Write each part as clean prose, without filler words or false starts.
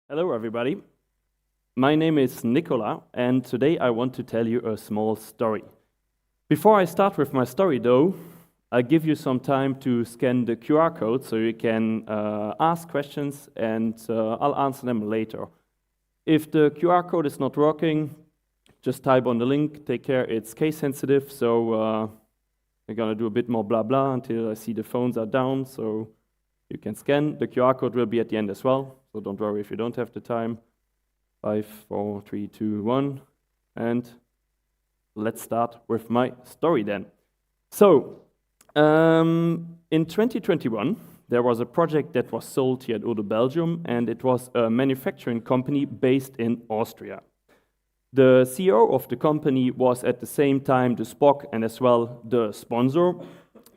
Hello everybody, my name is Nicolas and today I want to tell you a small story. Before I start with my story though, I'll give you some time to scan the QR code so you can ask questions and I'll answer them later. If the QR code is not working, just type on the link, take care, it's case sensitive, so we're gonna do a bit more blah blah until I see the phones are down so you can scan. The QR code will be at the end as well. So don't worry if you don't have the time. 5, 4, 3, 2, 1. And let's start with my story then. So, in 2021, there was a project that was sold here at Odoo, Belgium, and it was a manufacturing company based in Austria. The CEO of the company was at the same time the Spock and as well the sponsor,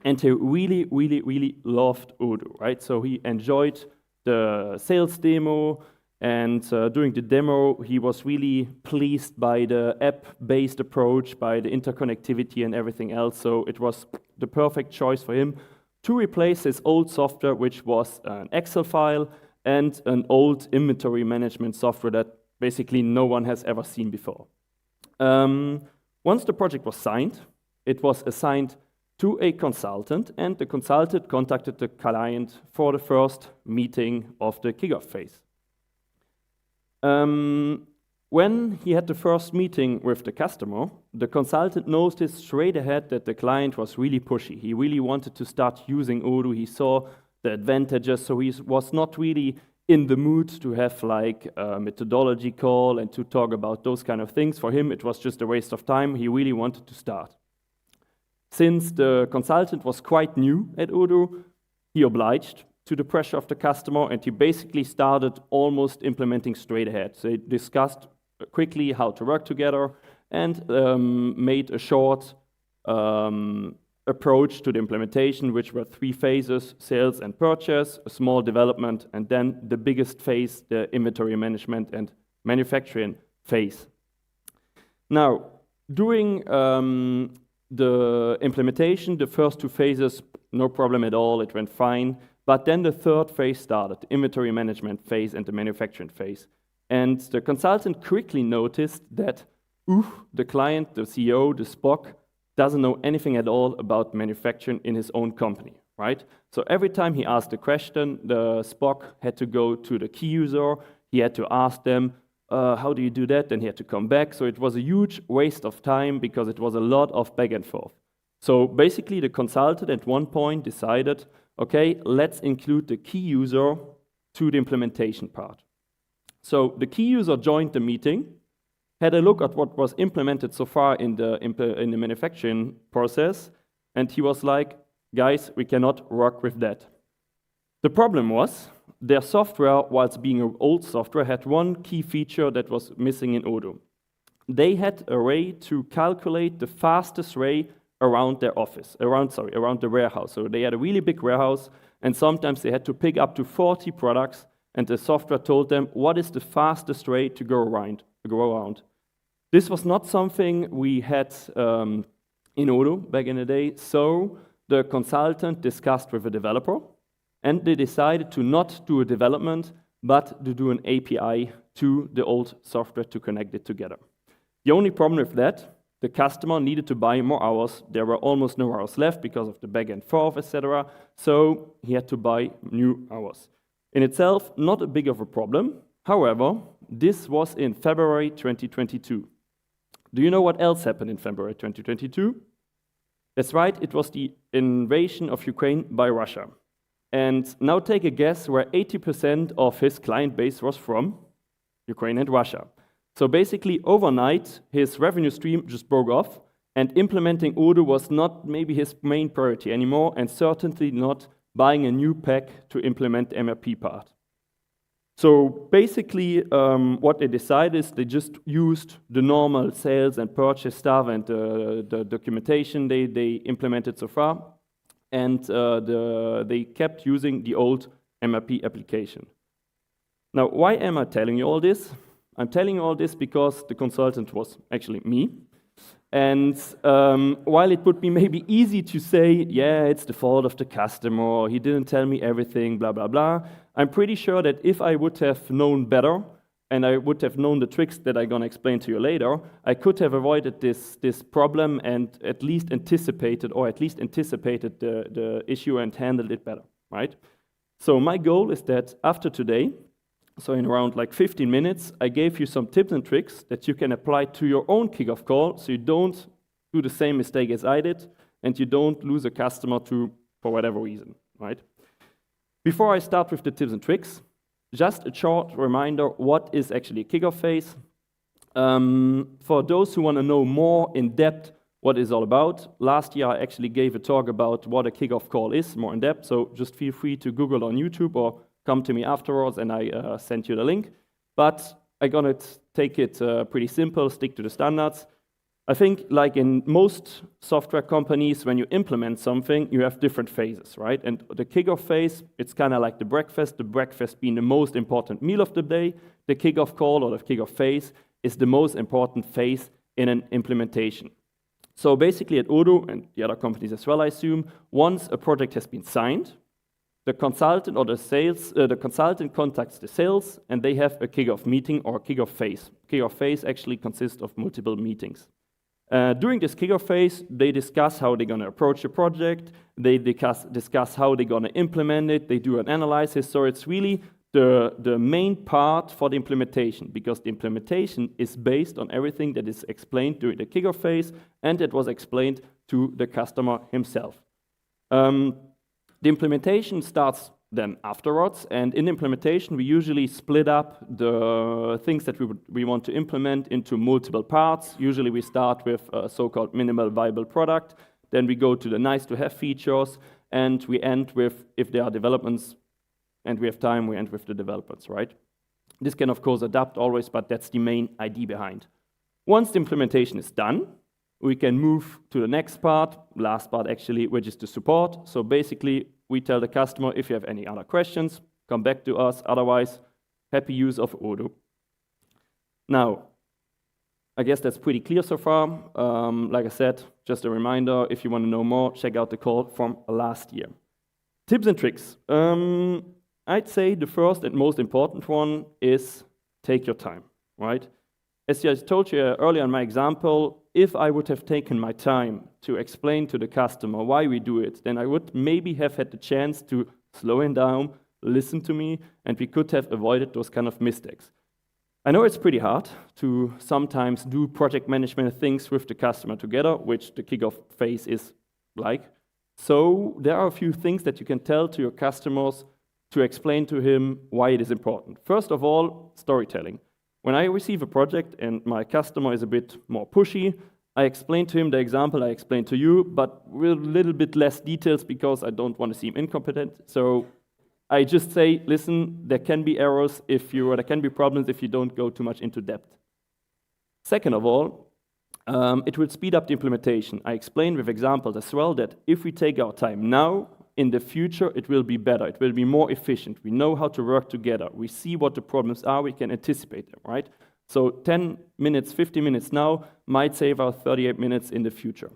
and he really loved Odoo, right? So he enjoyed the sales demo, and during the demo, he was really pleased by the app-based approach, by the interconnectivity and everything else. So it was the perfect choice for him to replace his old software, which was an Excel file and an old inventory management software that basically no one has ever seen before. Once the project was signed, it was assigned to a consultant, and the consultant contacted the client for the first meeting of the kickoff phase. When he had the first meeting with the customer, the consultant noticed straight ahead that the client was really pushy. He really wanted to start using Odoo. He saw the advantages, so he was not really in the mood to have like a methodology call and to talk about those kind of things. For him, it was just a waste of time. He really wanted to start. Since the consultant was quite new at Odoo, he obliged to the pressure of the customer and he basically started almost implementing straight ahead. So they discussed quickly how to work together and made a short approach to the implementation, which were 3 phases: sales and purchase, a small development, and then the biggest phase, the inventory management and manufacturing phase. Now, during the implementation, the first 2 phases, no problem at all, it went fine. But then the third phase started, the inventory management phase and the manufacturing phase. And the consultant quickly noticed that, the client, the CEO, the Spock, doesn't know anything at all about manufacturing in his own company, right? So every time he asked a question, the Spock had to go to the key user, he had to ask them, how do you do that? Then he had to come back. So it was a huge waste of time because it was a lot of back and forth. So basically the consultant at one point decided, okay, let's include the key user to the implementation part. So the key user joined the meeting, had a look at what was implemented so far in the manufacturing process, and he was like, guys, we cannot work with that. The problem was, their software, whilst being an old software, had one key feature that was missing in Odoo. They had a way to calculate the fastest way around their office, around the warehouse. So they had a really big warehouse, and sometimes they had to pick up to 40 products, and the software told them what is the fastest way to go around. This was not something we had in Odoo back in the day, so the consultant discussed with a developer, and they decided to not do a development, but to do an API to the old software to connect it together. The only problem with that, the customer needed to buy more hours. There were almost no hours left because of the back and forth, etc. So he had to buy new hours. In itself, not a big of a problem. However, this was in February 2022. Do you know what else happened in February 2022? That's right, it was the invasion of Ukraine by Russia. And now take a guess where 80% of his client base was from: Ukraine and Russia. So basically, overnight, his revenue stream just broke off, and implementing Odoo was not maybe his main priority anymore, and certainly not buying a new pack to implement the MRP part. So basically, what they decided is they just used the normal sales and purchase stuff and the documentation they implemented so far, and they kept using the old MRP application. Now, why am I telling you all this? I'm telling you all this because the consultant was actually me. And while it would be maybe easy to say, yeah, it's the fault of the customer, or he didn't tell me everything, blah, blah, blah, I'm pretty sure that if I would have known better, and I would have known the tricks that I'm going to explain to you later, I could have avoided this problem and at least anticipated the issue and handled it better, right? So my goal is that after today, so in around like 15 minutes, I gave you some tips and tricks that you can apply to your own kickoff call, so you don't do the same mistake as I did, and you don't lose a customer for whatever reason, right? Before I start with the tips and tricks, just a short reminder, what is actually a kickoff phase? For those who want to know more in depth what it's all about, last year I actually gave a talk about what a kickoff call is, more in depth, so just feel free to Google on YouTube or come to me afterwards and I send you the link. But I'm gonna take it pretty simple, stick to the standards. I think like in most software companies, when you implement something, you have different phases, right? And the kickoff phase, it's kind of like the breakfast being the most important meal of the day. The kickoff call or the kickoff phase is the most important phase in an implementation. So basically at Odoo, and the other companies as well, I assume, once a project has been signed, the consultant or the consultant contacts the sales and they have a kickoff meeting or a kickoff phase. Kickoff phase actually consists of multiple meetings. During this kickoff phase, they discuss how they're going to approach the project, they discuss how they're going to implement it, they do an analysis, so it's really the main part for the implementation, because the implementation is based on everything that is explained during the kickoff phase and it was explained to the customer himself. The implementation starts then afterwards, and in implementation we usually split up the things that we want to implement into multiple parts. Usually we start with a so-called minimal viable product, then we go to the nice-to-have features, and we end with, if there are developments and we have time, we end with the developments, right? This can of course adapt always, but that's the main idea behind. Once the implementation is done, we can move to the next part, last part actually, which is the support. So basically, we tell the customer, if you have any other questions, come back to us. Otherwise, happy use of Odoo. Now, I guess that's pretty clear so far. Like I said, just a reminder, if you want to know more, check out the call from last year. Tips and tricks. I'd say the first and most important one is take your time, right? As I told you earlier in my example, if I would have taken my time to explain to the customer why we do it, then I would maybe have had the chance to slow him down, listen to me, and we could have avoided those kind of mistakes. I know it's pretty hard to sometimes do project management things with the customer together, which the kickoff phase is like. So there are a few things that you can tell to your customers to explain to him why it is important. First of all, storytelling. When I receive a project and my customer is a bit more pushy, I explain to him the example I explained to you, but with a little bit less details because I don't want to seem incompetent. So I just say, listen, there can be errors or there can be problems if you don't go too much into depth. Second of all, it will speed up the implementation. I explain with examples as well that if we take our time now, in the future, it will be better. It will be more efficient. We know how to work together. We see what the problems are. We can anticipate them, right? So 10 minutes, 50 minutes now might save us 38 minutes in the future.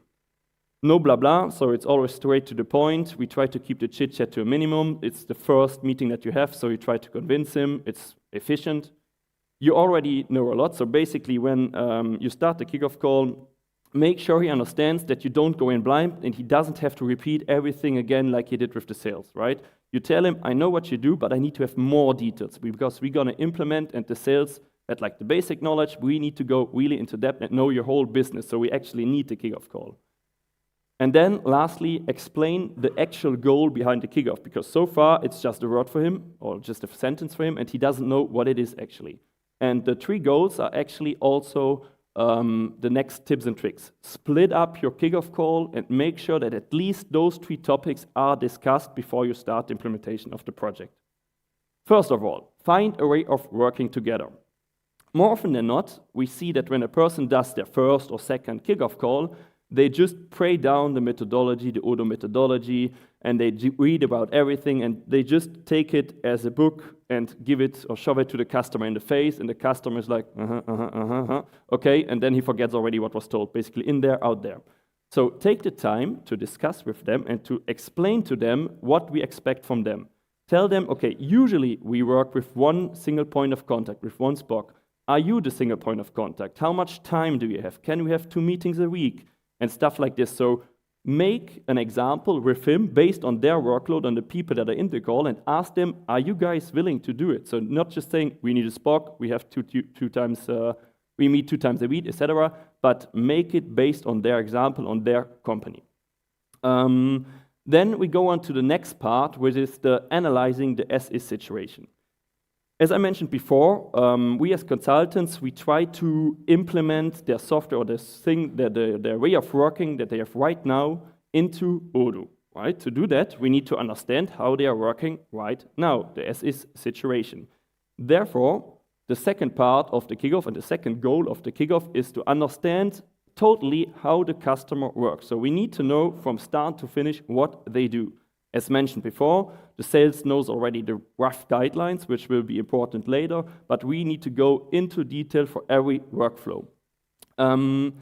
No blah blah, so it's always straight to the point. We try to keep the chit-chat to a minimum. It's the first meeting that you have, so you try to convince him. It's efficient. You already know a lot, so basically when you start the kickoff call, make sure he understands that you don't go in blind and he doesn't have to repeat everything again like he did with the sales, right? You tell him, I know what you do, but I need to have more details because we're going to implement, and the sales at like the basic knowledge, we need to go really into depth and know your whole business, so we actually need the kickoff call. And then lastly, explain the actual goal behind the kickoff, because so far it's just a word for him or just a sentence for him and he doesn't know what it is actually. And the 3 goals are actually also the next tips and tricks. Split up your kickoff call and make sure that at least those 3 topics are discussed before you start the implementation of the project. First of all, find a way of working together. More often than not, we see that when a person does their first or second kickoff call, they just pray down the methodology, the Odoo methodology, and they read about everything, and they just take it as a book and give it or shove it to the customer in the face, and the customer is like, okay, and then he forgets already what was told, basically in there, out there. So take the time to discuss with them and to explain to them what we expect from them. Tell them, okay, usually we work with one single point of contact, with one SPOC. Are you the single point of contact? How much time do you have? Can we have 2 meetings a week? And stuff like this. So make an example with him based on their workload, on the people that are in the call, and ask them, are you guys willing to do it? So not just saying, we need a SPOC, we have we meet 2 times a week, etc., but make it based on their example, on their company. Then we go on to the next part, which is the analyzing the as-is situation. As I mentioned before, we as consultants, we try to implement their software or their way of working that they have right now into Odoo, right? To do that, we need to understand how they are working right now, the as-is situation. Therefore, the second part of the kickoff and the second goal of the kickoff is to understand totally how the customer works. So we need to know from start to finish what they do. As mentioned before, the sales knows already the rough guidelines, which will be important later, but we need to go into detail for every workflow. To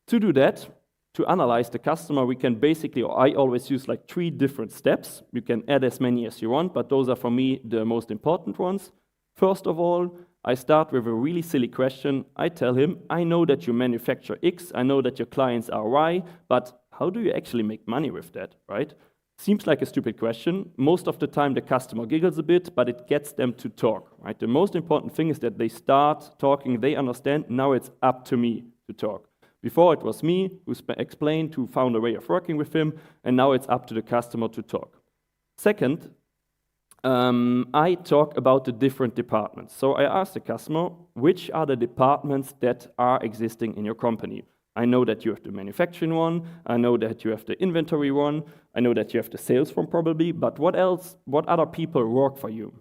do that, to analyze the customer, we can basically, or I always use like 3 different steps. You can add as many as you want, but those are for me the most important ones. First of all, I start with a really silly question. I tell him, I know that you manufacture X, I know that your clients are Y, but how do you actually make money with that, right? Seems like a stupid question. Most of the time the customer giggles a bit, but it gets them to talk, right? The most important thing is that they start talking, they understand, now it's up to me to talk. Before it was me who explained, who found a way of working with him, and now it's up to the customer to talk. Second, I talk about the different departments. So I ask the customer, which are the departments that are existing in your company? I know that you have the manufacturing one, I know that you have the inventory one, I know that you have the sales one probably, but what else, what other people work for you?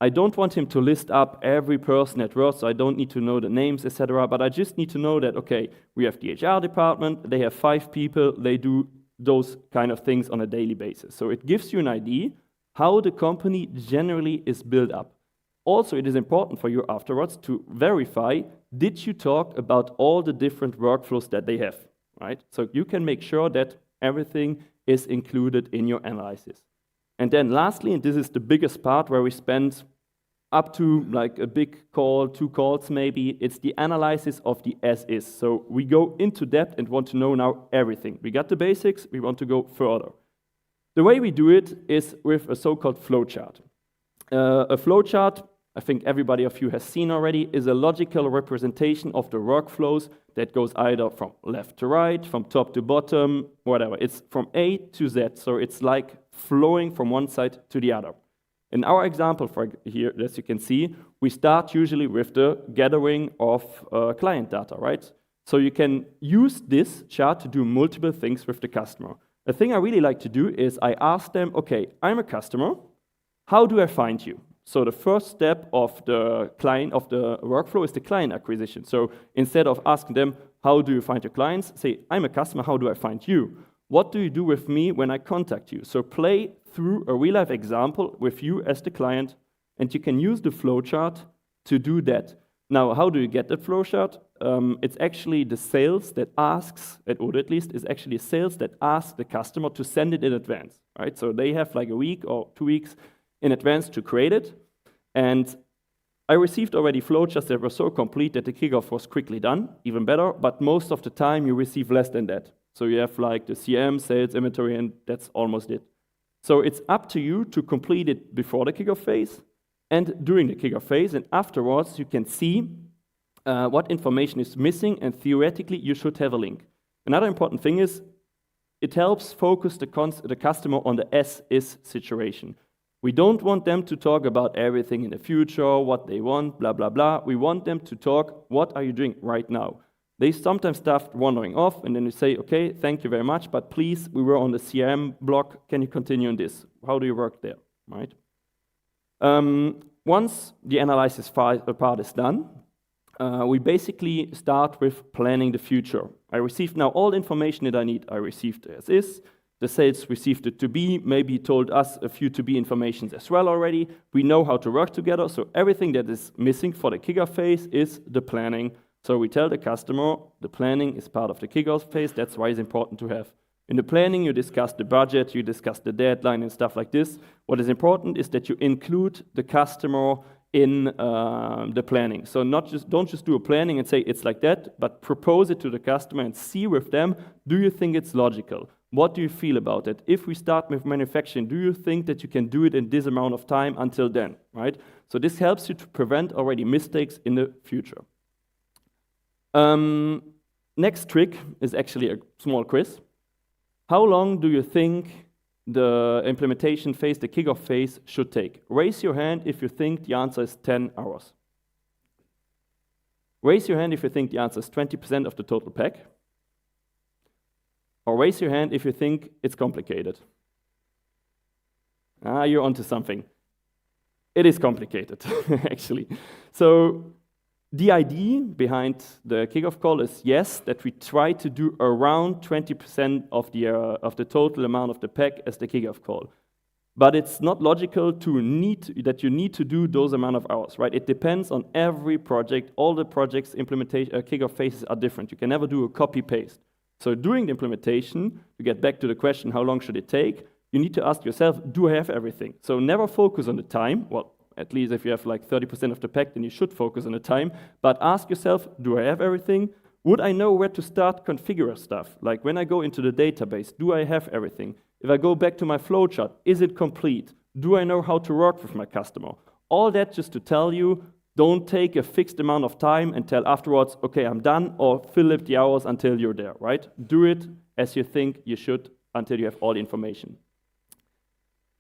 I don't want him to list up every person at work, so I don't need to know the names, etc., but I just need to know that, okay, we have the HR department, they have 5 people, they do those kind of things on a daily basis. So it gives you an idea how the company generally is built up. Also, it is important for you afterwards to verify, did you talk about all the different workflows that they have, right? So you can make sure that everything is included in your analysis. And then lastly, and this is the biggest part where we spend up to like a big call, 2 calls maybe, it's the analysis of the as-is. So we go into depth and want to know now everything. We got the basics, we want to go further. The way we do it is with a so-called flowchart. A flowchart, I think everybody of you has seen already, is a logical representation of the workflows that goes either from left to right, from top to bottom, whatever. It's from A to Z, so it's like flowing from one side to the other. In our example for here, as you can see, we start usually with the gathering of client data, right? So you can use this chart to do multiple things with the customer. The thing I really like to do is I ask them, okay, I'm a customer, how do I find you? So the first step of the client, of the workflow is the client acquisition. So instead of asking them, how do you find your clients? Say, I'm a customer, how do I find you? What do you do with me when I contact you? So play through a real-life example with you as the client, and you can use the flowchart to do that. Now, how do you get the flowchart? It's actually the sales that asks, at Odoo at least, is actually sales that asks the customer to send it in advance, right? So they have like a week or 2 weeks in advance to create it. And I received already flowcharts that were so complete that the kickoff was quickly done, even better, but most of the time you receive less than that. So you have like the CM, sales, inventory, and that's almost it. So it's up to you to complete it before the kickoff phase and during the kickoff phase, and afterwards you can see what information is missing, and theoretically you should have a link. Another important thing is it helps focus the customer on the as-is situation. We don't want them to talk about everything in the future, what they want, blah, blah, blah. We want them to talk, what are you doing right now? They sometimes start wandering off, and then you say, okay, thank you very much, but please, we were on the CRM block, can you continue on this? How do you work there, right? Once the analysis part is done, we basically start with planning the future. I received now all the information that I need. I received the as-is, The sales received the to-be, maybe told us a few to-be informations as well already. We know how to work together, so everything that is missing for the kickoff phase is the planning. So we tell the customer the planning is part of the kickoff phase, that's why it's important to have. In the planning, you discuss the budget, you discuss the deadline and stuff like this. What is important is that you include the customer in the planning. So don't just do a planning and say it's like that, but propose it to the customer and see with them, do you think it's logical? What do you feel about it? If we start with manufacturing, do you think that you can do it in this amount of time until then, right? So this helps you to prevent already mistakes in the future. Next trick is actually a small quiz. How long do you think the implementation phase, the kickoff phase, should take? Raise your hand if you think the answer is 10 hours. Raise your hand if you think the answer is 20% of the total pack. Or raise your hand if you think it's complicated. You're onto something. It is complicated, actually. So the idea behind the kickoff call is, yes, that we try to do around 20% of the total amount of the pack as the kickoff call. But it's not logical that you need to do those amount of hours, right? It depends on every project. All the projects implementation kickoff phases are different. You can never do a copy-paste. So during the implementation, to get back to the question, how long should it take? You need to ask yourself, do I have everything? So never focus on the time. Well, at least if you have like 30% of the pack, then you should focus on the time. But ask yourself, do I have everything? Would I know where to start configure stuff? Like when I go into the database, do I have everything? If I go back to my flowchart, is it complete? Do I know how to work with my customer? All that just to tell you, don't take a fixed amount of time and tell afterwards, okay, I'm done, or fill up the hours until you're there, right? Do it as you think you should until you have all the information.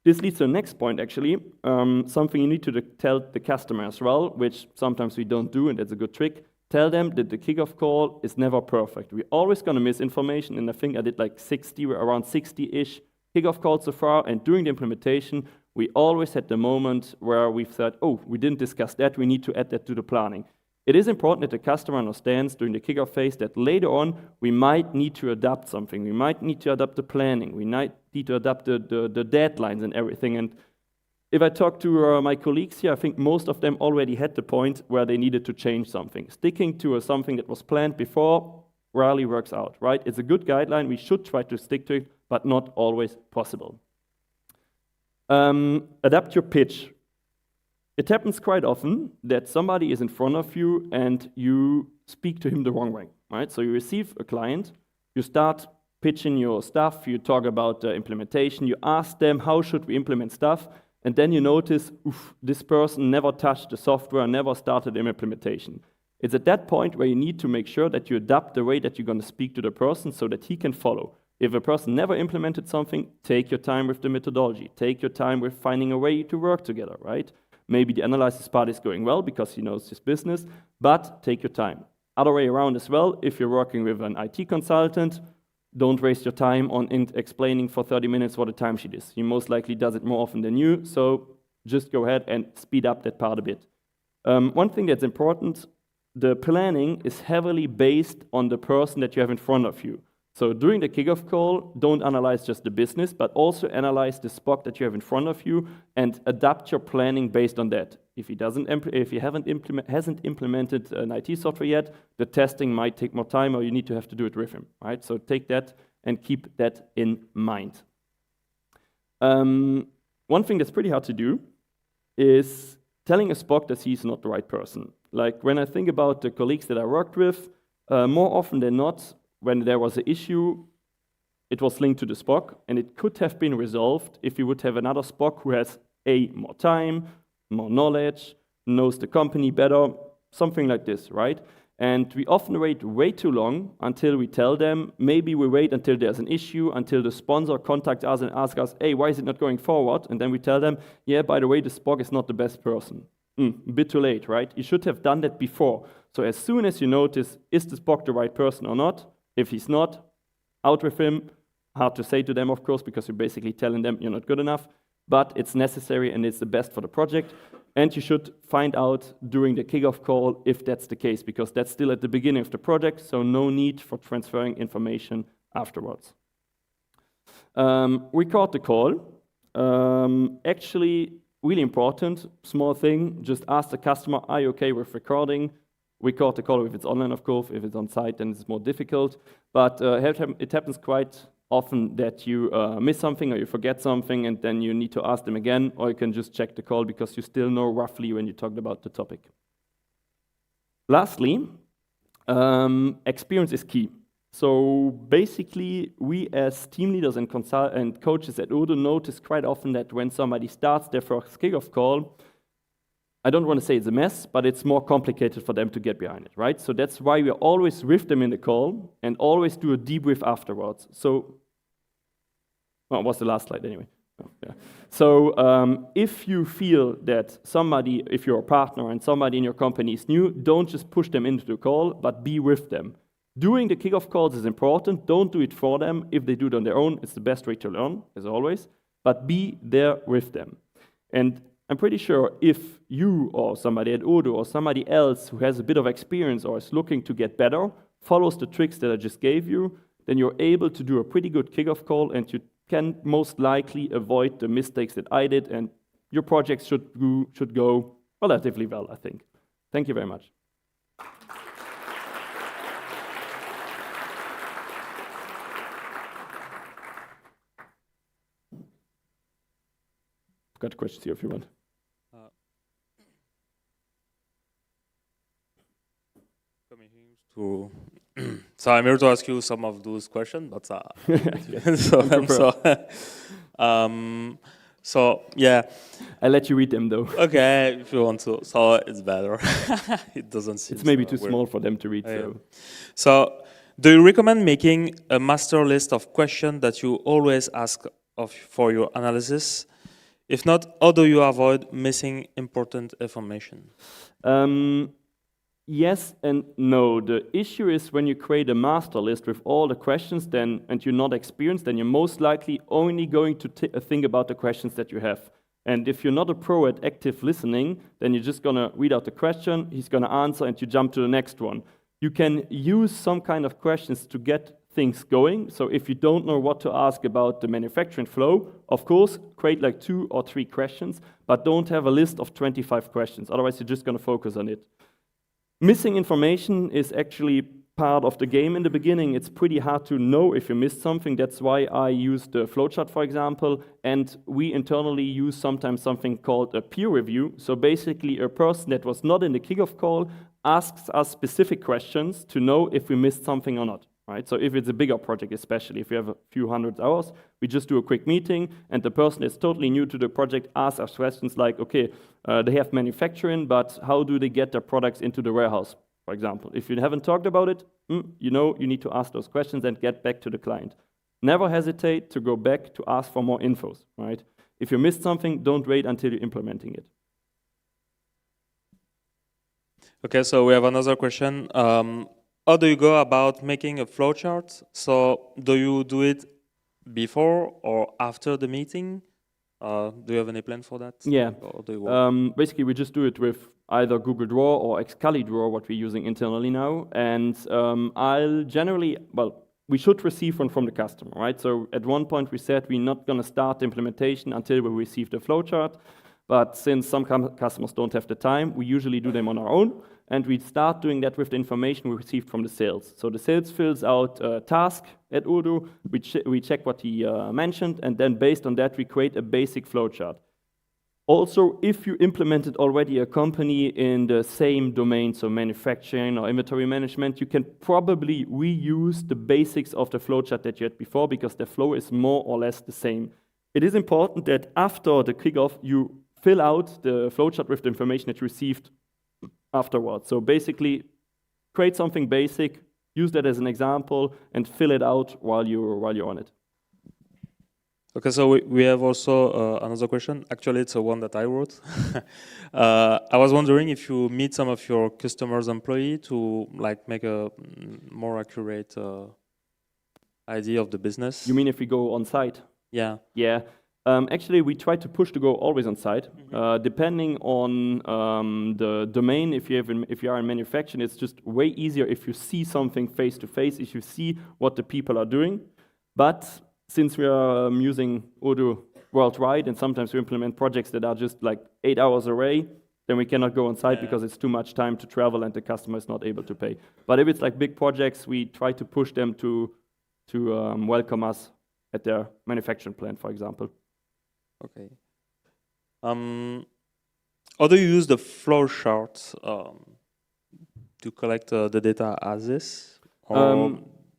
This leads to the next point, actually, something you need to tell the customer as well, which sometimes we don't do, and that's a good trick. Tell them that the kickoff call is never perfect. We're always going to miss information, and I think I did like around 60-ish kickoff calls so far, and during the implementation, we always had the moment where we've said, oh, we didn't discuss that, we need to add that to the planning. It is important that the customer understands during the kickoff phase that later on, we might need to adapt something. We might need to adapt the planning. We might need to adapt the deadlines and everything. And if I talk to my colleagues here, I think most of them already had the point where they needed to change something. Sticking to something that was planned before rarely works out, right? It's a good guideline. We should try to stick to it, but not always possible. Adapt your pitch. It happens quite often that somebody is in front of you and you speak to him the wrong way, right? So you receive a client, you start pitching your stuff, you talk about the implementation, you ask them how should we implement stuff, and then you notice, this person never touched the software, never started the implementation. It's at that point where you need to make sure that you adapt the way that you're going to speak to the person so that he can follow. If a person never implemented something, take your time with the methodology. Take your time with finding a way to work together, right? Maybe the analysis part is going well because he knows his business, but take your time. Other way around as well, if you're working with an IT consultant, don't waste your time on explaining for 30 minutes what a timesheet is. He most likely does it more often than you, so just go ahead and speed up that part a bit. One thing that's important, the planning is heavily based on the person that you have in front of you. So during the kickoff call, don't analyze just the business, but also analyze the spot that you have in front of you and adapt your planning based on that. If he hasn't implemented an IT software yet, the testing might take more time, or you need to have to do it with him, right? So take that and keep that in mind. One thing that's pretty hard to do is telling a Spock that he's not the right person. Like when I think about the colleagues that I worked with, more often than not, when there was an issue, it was linked to the Spock, and it could have been resolved if you would have another Spock who has more time, more knowledge, knows the company better, something like this, right? And we often wait way too long until we tell them. Maybe we wait until there's an issue, until the sponsor contacts us and asks us, hey, why is it not going forward? And then we tell them, yeah, by the way, the Spock is not the best person. A bit too late, right? You should have done that before. So as soon as you notice, is the Spock the right person or not? If he's not, out with him. Hard to say to them, of course, because you're basically telling them you're not good enough, but it's necessary and it's the best for the project. And you should find out during the kickoff call if that's the case, because that's still at the beginning of the project, so no need for transferring information afterwards. Record the call. Actually, really important, small thing, just ask the customer, are you okay with recording? Record the call if it's online, of course. If it's on site, then it's more difficult. But it happens quite often that you miss something or you forget something, and then you need to ask them again, or you can just check the call because you still know roughly when you talked about the topic. Lastly, experience is key. So basically, we as team leaders and coaches at Odoo notice quite often that when somebody starts their first kickoff call, I don't want to say it's a mess, but it's more complicated for them to get behind it, right? So that's why we're always with them in the call and always do a debrief afterwards. So, well, what's the last slide anyway? Oh, yeah. So if you feel that somebody, if you're a partner and somebody in your company is new, don't just push them into the call, but be with them. Doing the kickoff calls is important. Don't do it for them. If they do it on their own, it's the best way to learn, as always. But be there with them. And I'm pretty sure if you or somebody at Odoo or somebody else who has a bit of experience or is looking to get better follows the tricks that I just gave you, then you're able to do a pretty good kickoff call, and you can most likely avoid the mistakes that I did, and your projects should go relatively well, I think. Thank you very much. I've got questions here if you want. So I'm here to ask you some of those questions, but so yeah. I'll let you read them though. Okay, if you want to. So it's better. It doesn't seem. It's maybe so too weird. small for them to read. Yeah. So, do you recommend making a master list of questions that you always ask for your analysis? If not, how do you avoid missing important information? Yes and no. The issue is when you create a master list with all the questions, and you're not experienced, then you're most likely only going to think about the questions that you have. And if you're not a pro at active listening, then you're just going to read out the question, he's going to answer, and you jump to the next one. You can use some kind of questions to get things going. So if you don't know what to ask about the manufacturing flow, of course, create like 2 or 3 questions, but don't have a list of 25 questions. Otherwise, you're just going to focus on it. Missing information is actually part of the game in the beginning. It's pretty hard to know if you missed something. That's why I use the flowchart, for example, and we internally use sometimes something called a peer review. So basically, a person that was not in the kickoff call asks us specific questions to know if we missed something or not. Right? So if it's a bigger project, especially if you have a few hundred hours, we just do a quick meeting, and the person that's totally new to the project asks us questions like, okay, they have manufacturing, but how do they get their products into the warehouse, for example? If you haven't talked about it, you know you need to ask those questions and get back to the client. Never hesitate to go back to ask for more infos, right? If you missed something, don't wait until you're implementing it. Okay, so we have another question. How do you go about making a flowchart? So do you do it before or after the meeting? Do you have any plan for that? Yeah. Or do you basically, we just do it with either Google Draw or Excalibur, what we're using internally now. And I'll generally, we should receive one from the customer, right? So at one point we said we're not going to start the implementation until we receive the flowchart. But since some customers don't have the time, we usually do them on our own. And we start doing that with the information we received from the sales. So the sales fills out a task at Odoo, we check what he mentioned, and then based on that, we create a basic flowchart. Also, if you implemented already a company in the same domain, so manufacturing or inventory management, you can probably reuse the basics of the flowchart that you had before, because the flow is more or less the same. It is important that after the kickoff, you fill out the flowchart with the information that you received afterwards. So basically, create something basic, use that as an example, and fill it out while you're on it. Okay, so we have also another question. Actually, it's one that I wrote. I was wondering if you meet some of your customers' employees to make a more accurate idea of the business. You mean if we go on site? Yeah. Yeah. Actually, we try to push to go always on site. Depending on the domain, if you are in manufacturing, it's just way easier if you see something face to face, if you see what the people are doing. But since we are using Odoo worldwide, and sometimes we implement projects that are just like 8 hours away, then we cannot go on site because it's too much time to travel and the customer is not able to pay. But if it's like big projects, we try to push them to welcome us at their manufacturing plant, for example. Okay. How do you use the flow charts to collect the data as is?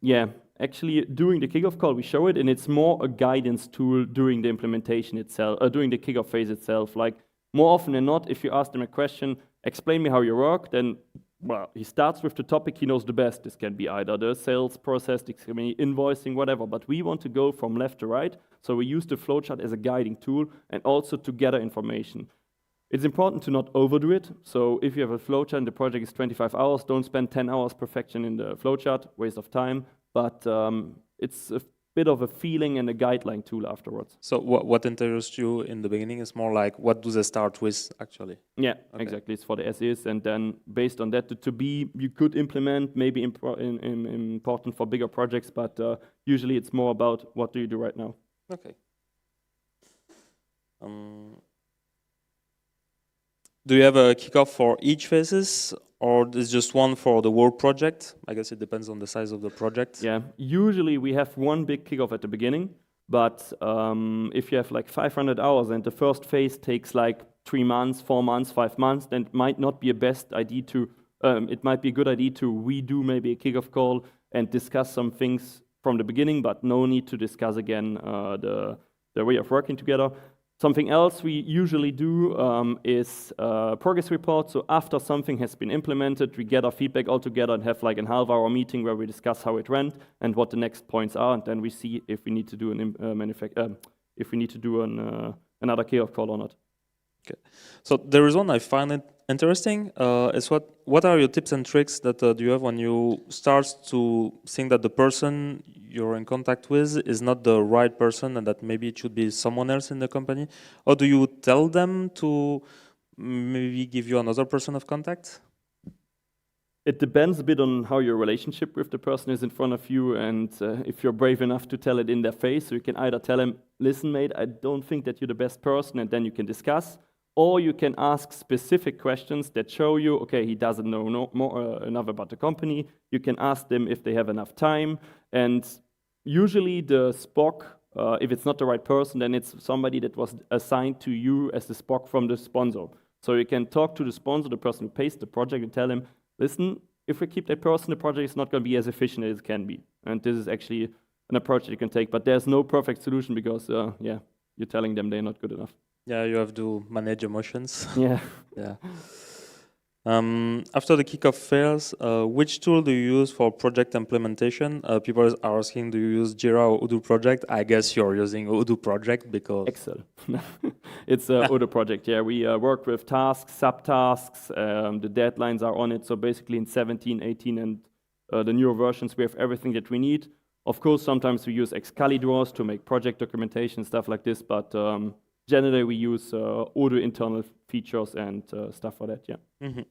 Yeah, actually, during the kickoff call, we show it, and it's more a guidance tool during the implementation itself, during the kickoff phase itself. Like, more often than not, if you ask them a question, explain me how you work, then, well, he starts with the topic he knows the best. This can be either the sales process, this can be invoicing, whatever, but we want to go from left to right, so we use the flowchart as a guiding tool and also to gather information. It's important to not overdo it. So if you have a flowchart and the project is 25 hours, don't spend 10 hours perfection in the flowchart, waste of time. But it's a bit of a feeling and a guideline tool afterwards. So what interests you in the beginning is more like, what do they start with actually? Yeah, okay. Exactly. It's for the SEs, and then based on that, you could implement, maybe important for bigger projects, but usually it's more about what do you do right now. Okay. Do you have a kickoff for each phases, or is just one for the whole project? I guess it depends on the size of the project. Yeah, usually we have one big kickoff at the beginning, but if you have like 500 hours and the first phase takes like 3 months, 4 months, 5 months, then it might not be a best idea to, it might be a good idea to redo maybe a kickoff call and discuss some things from the beginning, but no need to discuss again the way of working together. Something else we usually do is progress report. So after something has been implemented, we gather feedback all together and have like a half-hour meeting where we discuss how it went and what the next points are, and then we see if we need to do another kickoff call or not. Okay. So there is one I find it interesting. Is what are your tips and tricks that do you have when you start to think that the person you're in contact with is not the right person and that maybe it should be someone else in the company? Or do you tell them to maybe give you another person of contact? It depends a bit on how your relationship with the person is in front of you, and if you're brave enough to tell it in their face. So you can either tell them, listen, mate, I don't think that you're the best person, and then you can discuss. Or you can ask specific questions that show you, okay, he doesn't know enough about the company. You can ask them if they have enough time. And usually the SPOC, if it's not the right person, then it's somebody that was assigned to you as the SPOC from the sponsor. So you can talk to the sponsor, the person who pays the project, and tell him, listen, if we keep that person, the project is not going to be as efficient as it can be. And this is actually an approach that you can take. But there's no perfect solution because, yeah, you're telling them they're not good enough. Yeah, you have to manage emotions. Yeah. Yeah. After the kickoff fails, which tool do you use for project implementation? People are asking, do you use Jira or Odoo Project? I guess you're using Odoo Project because... Excel. It's Odoo Project, yeah. We work with tasks, subtasks, the deadlines are on it. So basically in 17, 18, and the newer versions, we have everything that we need. Of course, sometimes we use Excaliburs to make project documentation, stuff like this, but generally we use Odoo internal features and stuff for that, yeah. Mm-hmm.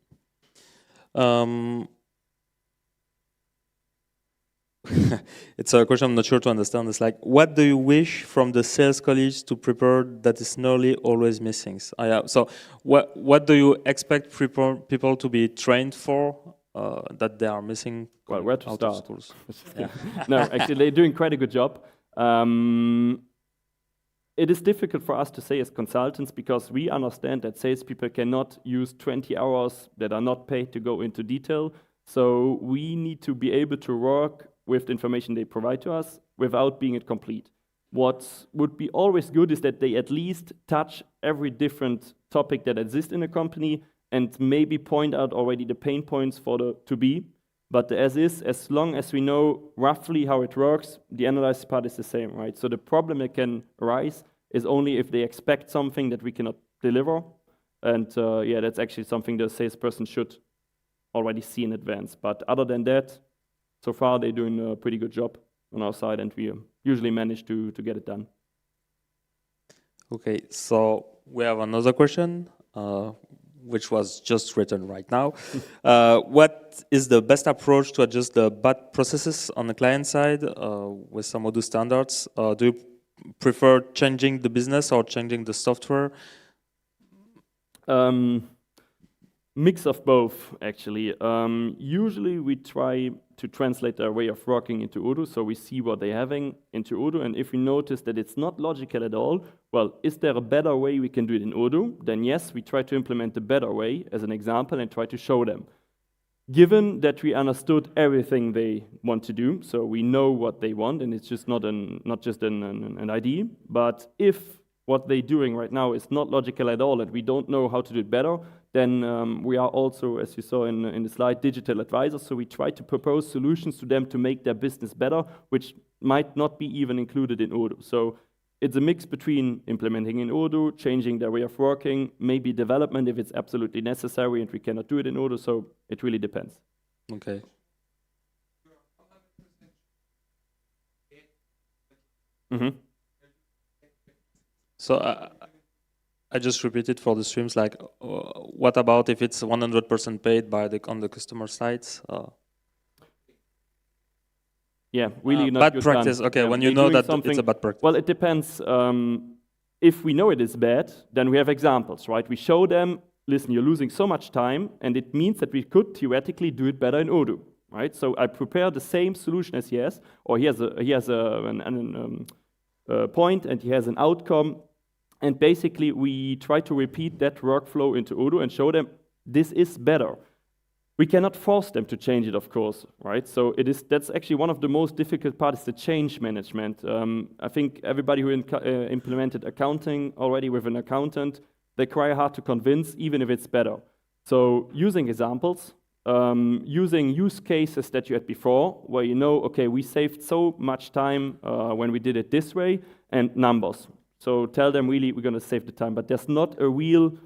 It's a question I'm not sure to understand. It's like, what do you wish from the sales colleagues to prepare that is nearly always missing? So what do you expect people to be trained for that they are missing? Well, where to start? Yeah. No, actually, they're doing quite a good job. It is difficult for us to say as consultants because we understand that salespeople cannot use 20 hours that are not paid to go into detail. So we need to be able to work with the information they provide to us without being incomplete. What would be always good is that they at least touch every different topic that exists in a company and maybe point out already the pain points for the to-be. But as long as we know roughly how it works, the analysis part is the same, right? So the problem that can arise is only if they expect something that we cannot deliver. And yeah, that's actually something the salesperson should already see in advance. But other than that, so far they're doing a pretty good job on our side, and we usually manage to get it done. Okay, so we have another question. which was just written right now. What is the best approach to adjust the bad processes on the client side with some Odoo standards? Do you prefer changing the business or changing the software? Mix of both, actually. Usually we try to translate their way of working into Odoo, so we see what they're having into Odoo, and if we notice that it's not logical at all, well, is there a better way we can do it in Odoo? Then yes, we try to implement the better way as an example and try to show them. Given that we understood everything they want to do, so we know what they want, and it's just not just an idea, but if what they're doing right now is not logical at all and we don't know how to do it better, then we are also, as you saw in the slide, digital advisors. So we try to propose solutions to them to make their business better, which might not be even included in Odoo. So it's a mix between implementing in Odoo, changing their way of working, maybe development if it's absolutely necessary and we cannot do it in Odoo. So it really depends. Okay. Mm-hmm. So I just repeated for the streams, like, what about if it's 100% paid by on the customer sites? Yeah, really not bad good practice. done. Okay, Yeah, when you know that something, it's a bad practice. Well, it depends. If we know it is bad, then we have examples, right? We show them, listen, you're losing so much time, and it means that we could theoretically do it better in Odoo, right? So I prepare the same solution as he has, or he has a point and he has an outcome, and basically we try to repeat that workflow into Odoo and show them this is better. We cannot force them to change it, of course, right? So that's actually one of the most difficult parts, the change management. I think everybody who implemented accounting already with an accountant, they quite hard to convince, even if it's better. So using examples, using use cases that you had before, where you know, okay, we saved so much time when we did it this way, and numbers. So tell them really we're going to save the time, but there's not a real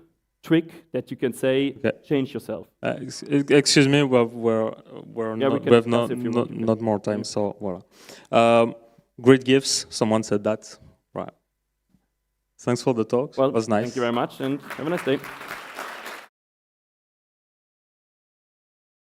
trick that you can say, okay, change yourself. Excuse me, we have not more time, so voilà. Great gifts, someone said that. Right. Thanks for the talk. Well, it was nice. Thank you very much, and have a nice day.